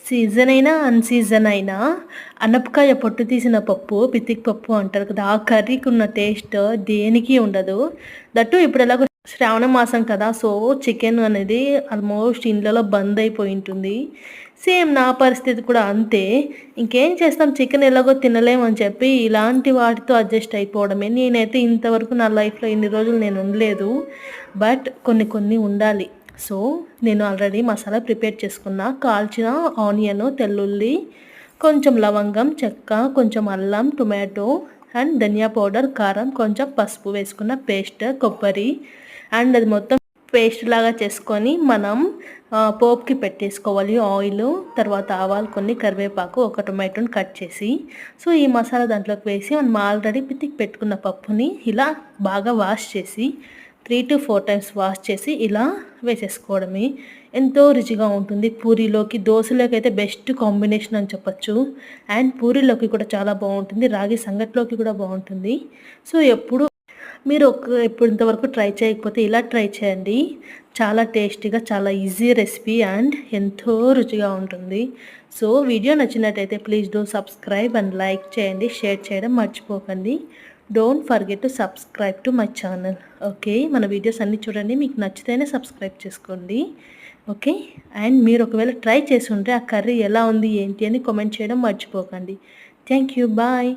Season అయినా, అన్‌సీజన్ అయినా అనపకాయ పొట్టు తీసిన పప్పు, పితిక్ పప్పు అంటారు కదా! ఆ కర్రీకున్న టేస్ట్ దేనికి ఉండదు. దట్టు ఇప్పుడు ఎలాగో శ్రావణ మాసం కదా! సో, చికెన్ అనేది ఆల్మోస్ట్ ఇండ్లలో బంద్ అయిపోయి ఉంటుంది. సేమ్ నా పరిస్థితి కూడా అంతే. ఇంకేం చేస్తాం చికెన్ ఎలాగో తినలేమని చెప్పి ఇలాంటి వాటితో అడ్జస్ట్ అయిపోవడమే. నేనైతే ఇంతవరకు నా లైఫ్‌లో ఇన్ని రోజులు నేను ఉండలేదు. బట్ కొన్ని కొన్ని ఉండాలి. సో, నేను ఆల్రెడీ మసాలా ప్రిపేర్ చేసుకున్న. కాల్చిన ఆనియను, తెల్లుల్లి, కొంచెం లవంగం, చెక్క, కొంచెం అల్లం, టొమాటో అండ్ ధనియా పౌడర్, కారం, కొంచెం పసుపు వేసుకున్న పేస్ట్, కొబ్బరి అండ్ అది మొత్తం పేస్ట్ లాగా చేసుకొని మనం పోపుకి పెట్టేసుకోవాలి. ఆయిలు, తర్వాత ఆవాలు కొన్ని, కరివేపాకు, ఒక టొమాటోని కట్ చేసి సో, ఈ మసాలా దాంట్లోకి వేసి మనం ఆల్రెడీ పితికి పెట్టుకున్న పప్పుని ఇలా బాగా వాష్ చేసి 3-4 టైమ్స్ వాష్ చేసి ఇలా వేసేసుకోవడమే. ఎంతో రుచిగా ఉంటుంది. పూరీలోకి, దోసలోకి అయితే బెస్ట్ కాంబినేషన్ అని చెప్పొచ్చు. అండ్ పూరీలోకి కూడా చాలా బావుంటుంది. రాగి సంగట్లోకి కూడా బావుంటుంది. సో, మీరు ఎప్పుడు ఇంతవరకు ట్రై చేయకపోతే ఇలా ట్రై చేయండి. చాలా టేస్టీగా, చాలా ఈజీ రెసిపీ అండ్ ఎంతో రుచిగా ఉంటుంది. సో, వీడియో నచ్చినట్టయితే please do subscribe and like చేయండి. షేర్ చేయడం మర్చిపోకండి. Don't forget to subscribe to my channel. Okay. మన వీడియోస్ అన్నీ చూడండి. మీకు నచ్చితేనే సబ్స్క్రైబ్ చేసుకోండి. ఓకే. అండ్ మీరు ఒకవేళ ట్రై చేసి ఉంటే ఆ కర్రీ ఎలా ఉంది ఏంటి అని కామెంట్ చేయడం మర్చిపోకండి. Thank you. బాయ్.